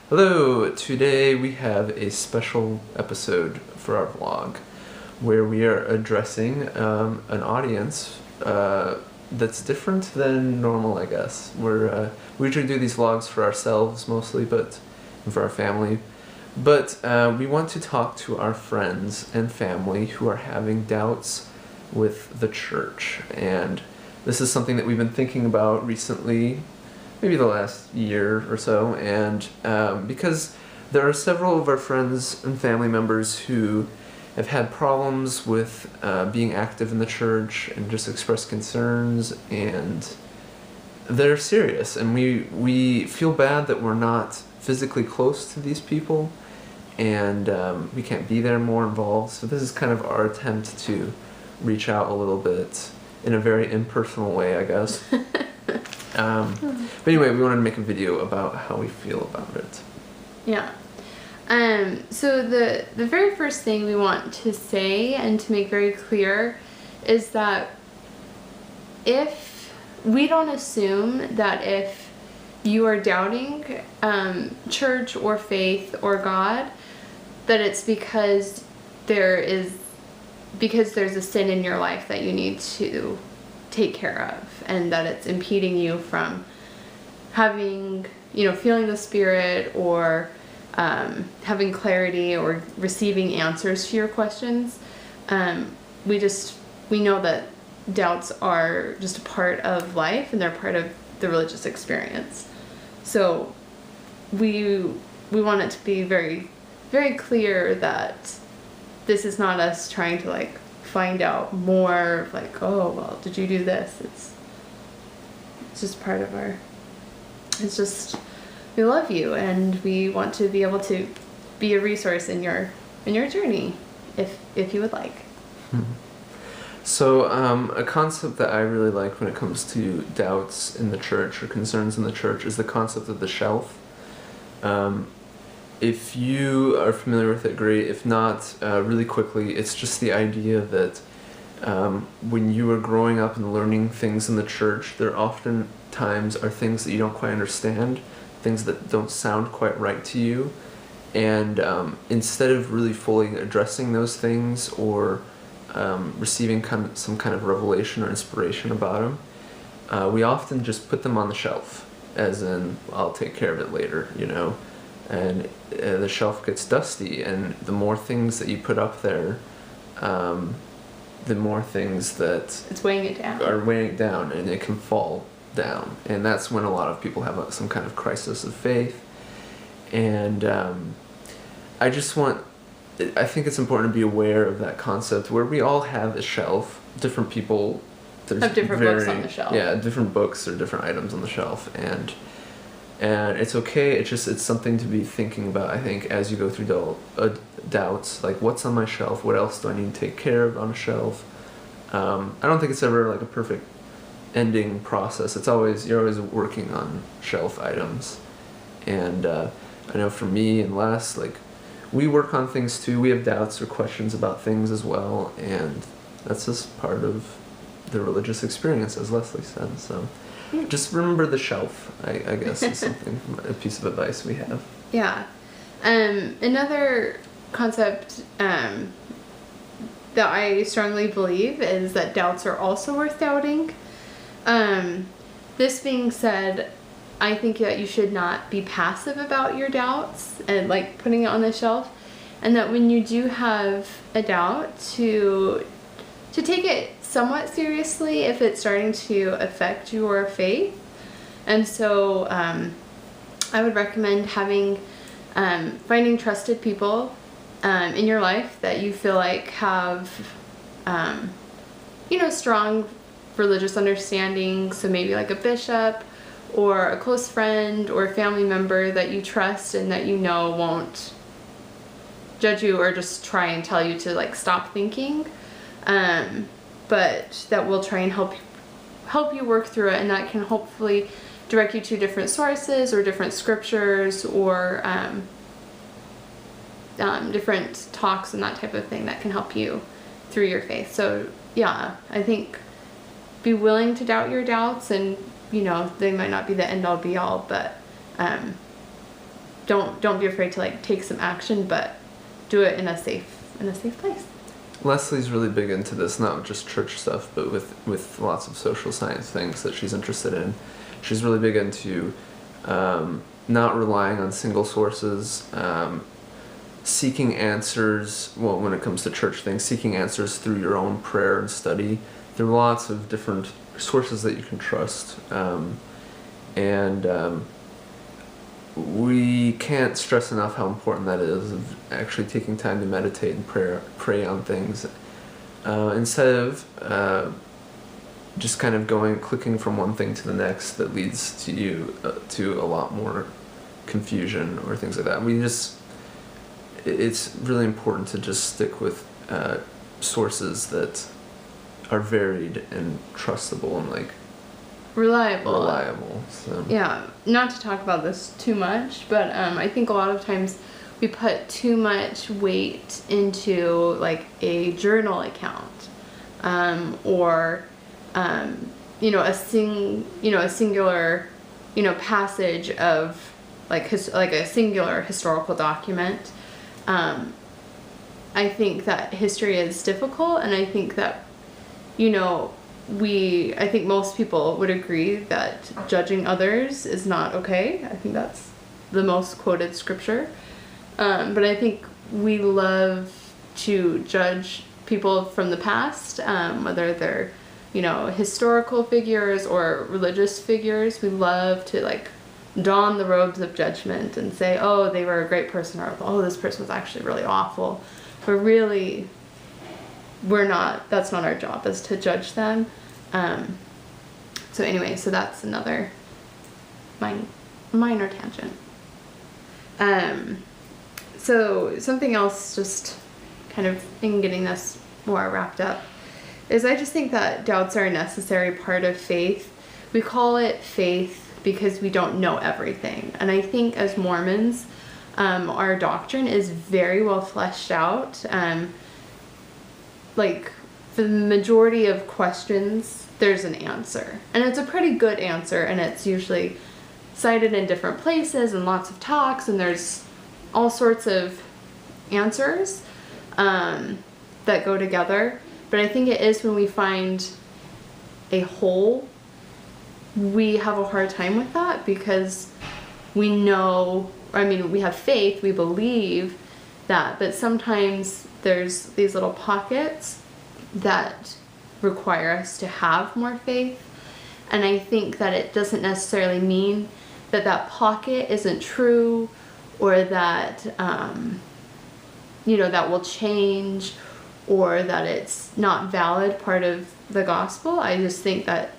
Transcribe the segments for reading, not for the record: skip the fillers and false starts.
Hello, today we have a special episode for our vlog where we are addressing an audience that's different than normal, I guess. We usually do these vlogs for ourselves mostly, and for our family. But we want to talk to our friends and family who are having doubts with the church. And this is something that we've been thinking about recently, maybe the last year or so, and because there are several of our friends and family members who have had problems with being active in the church and just express concerns, and they're serious, and we feel bad that we're not physically close to these people, and we can't be there more involved, so this is kind of our attempt to reach out a little bit in a very impersonal way, I guess. But anyway, we wanted to make a video about how we feel about it. Yeah. So the very first thing we want to say and to make very clear is that if we don't assume that if you are doubting church or faith or God, that it's because there's a sin in your life that you need to take care of, and that it's impeding you from having, feeling the Spirit, or having clarity, or receiving answers to your questions. We know that doubts are just a part of life, and they're part of the religious experience. So we want it to be very, very clear that this is not us trying to find out more, oh, well, did you do this? It's just part of it's just, we love you, and we want to be able to be a resource in your journey, if you would like. So a concept that I really like when it comes to doubts in the church or concerns in the church is the concept of the shelf. If you are familiar with it, great. If not, really quickly, it's just the idea that when you are growing up and learning things in the church, there oftentimes are things that you don't quite understand, things that don't sound quite right to you, and instead of really fully addressing those things or receiving some kind of revelation or inspiration about them, we often just put them on the shelf, as in, I'll take care of it later, and the shelf gets dusty, and the more things that you put up there, the more things that it's weighing it down. Are weighing it down, and it can fall down, and that's when a lot of people have some kind of crisis of faith. And I think it's important to be aware of that concept, where we all have a shelf. Different people have different books on the shelf. Yeah, different books or different items on the shelf, and it's okay. It's something to be thinking about, I think, as you go through doubts, like, what's on my shelf? What else do I need to take care of on a shelf? I don't think it's ever a perfect ending process. You're always working on shelf items. And I know for me and Les, we work on things too. We have doubts or questions about things as well, and that's just part of the religious experience, as Leslie said. So just remember the shelf, I guess, is a piece of advice we have. Yeah. Another concept that I strongly believe is that doubts are also worth doubting. This being said, I think that you should not be passive about your doubts and putting it on the shelf, and that when you do have a doubt, to take it somewhat seriously if it's starting to affect your faith. And so I would recommend finding trusted people in your life that you feel have strong religious understanding. So maybe a bishop, or a close friend, or a family member that you trust and that won't judge you or just try and tell you to stop thinking, but that will try and help you work through it, and that can hopefully direct you to different sources or different scriptures, or different talks and that type of thing that can help you through your faith. So yeah, I think be willing to doubt your doubts, and they might not be the end all be all, but don't be afraid to like take some action, but do it in a safe place. Leslie's really big into this, not just church stuff, but with lots of social science things that she's interested in. She's really big into not relying on single sources, seeking answers, well, when it comes to church things, seeking answers through your own prayer and study. There are lots of different sources that you can trust. We can't stress enough how important that is, of actually taking time to meditate and pray on things, instead of just kind of clicking from one thing to the next that leads to you to a lot more confusion or things like that. It's really important to just stick with sources that are varied and trustable and like reliable. So. Yeah, not to talk about this too much, but I think a lot of times we put too much weight into like a journal account, or a singular passage of like a singular historical document. I think that history is difficult, and I think that I think most people would agree that judging others is not okay. I think that's the most quoted scripture. But I think we love to judge people from the past, whether they're, historical figures or religious figures. We love to like don the robes of judgment and say, oh, they were a great person, or oh, this person was actually really awful. But really, that's not our job, is to judge them. So that's another minor tangent. So something else, just kind of in getting this more wrapped up, is I just think that doubts are a necessary part of faith. We call it faith because we don't know everything. And I think as Mormons, our doctrine is very well fleshed out. Like, for the majority of questions, there's an answer. And it's a pretty good answer, and it's usually cited in different places and lots of talks, and there's all sorts of answers that go together. But I think it is when we find a whole, we have a hard time with that, because we have faith, we believe that, but sometimes there's these little pockets that require us to have more faith. And I think that it doesn't necessarily mean that that pocket isn't true, or that that will change, or that it's not valid part of the gospel. I just think that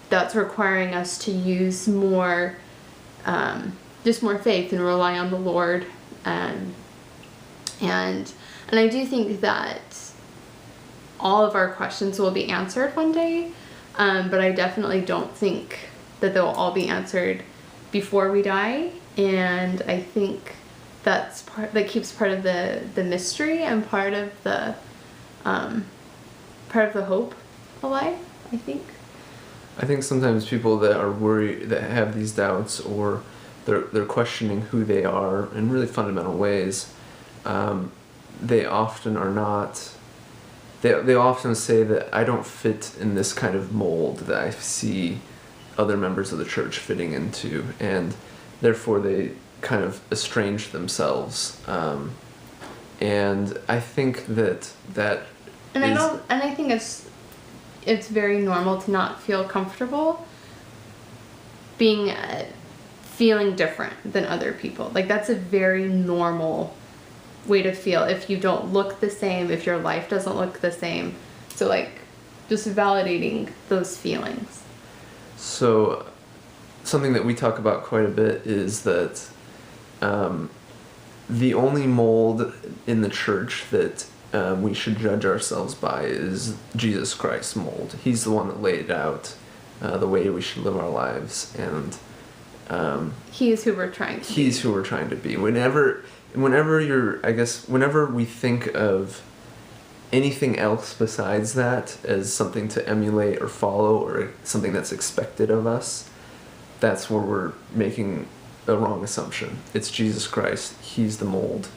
that's requiring us to use more faith and rely on the Lord. And I do think that all of our questions will be answered one day, but I definitely don't think that they'll all be answered before we die. And I think that keeps part of the mystery and part of the hope alive, I think. I think sometimes people that are worried, that have these doubts, or they're questioning who they are in really fundamental ways, they often are not. They often say that I don't fit in this kind of mold that I see other members of the church fitting into, and therefore they kind of estrange themselves. And I think that I think it's very normal to not feel comfortable feeling different than other people. Like, that's a very normal way to feel if you don't look the same, if your life doesn't look the same. So, like, just validating those feelings. So, something that we talk about quite a bit is that the only mold in the church that we should judge ourselves by is Jesus Christ's mold. He's the one that laid out the way we should live our lives, and He's who we're trying to be. He's who we're trying to be. Whenever we think of anything else besides that as something to emulate or follow, or something that's expected of us, that's where we're making a wrong assumption. It's Jesus Christ. He's the mold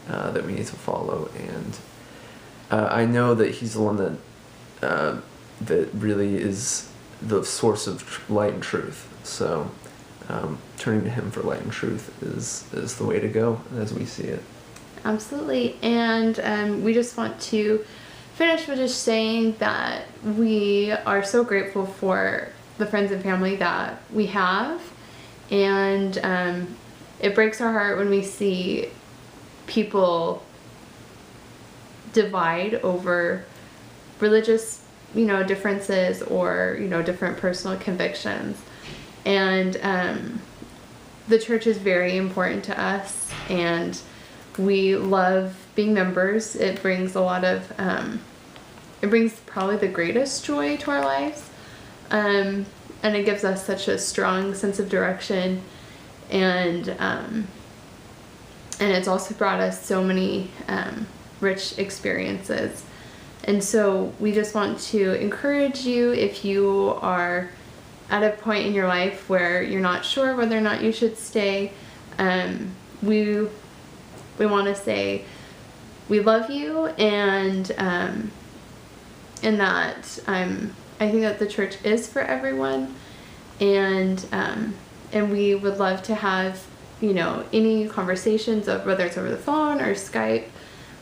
that we need to follow, and I know that He's the one that really is the source of light and truth. So turning to Him for light and truth is the way to go as we see it. Absolutely. And we just want to finish with just saying that we are so grateful for the friends and family that we have. And it breaks our heart when we see people divide over religious, differences or, different personal convictions. And the church is very important to us, and we love being members. It brings a lot of, it brings probably the greatest joy to our lives. And it gives us such a strong sense of direction. And it's also brought us so many rich experiences. And so we just want to encourage you, if you are at a point in your life where you're not sure whether or not you should stay, we want to say we love you, and that I think that the church is for everyone, and we would love to have any conversations, of whether it's over the phone or Skype,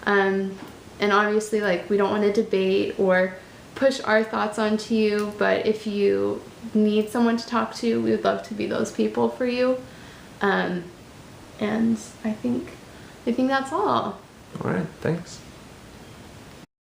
and obviously we don't want to debate or push our thoughts onto you, but if you need someone to talk to, we would love to be those people for you. And I think that's all. All right, thanks.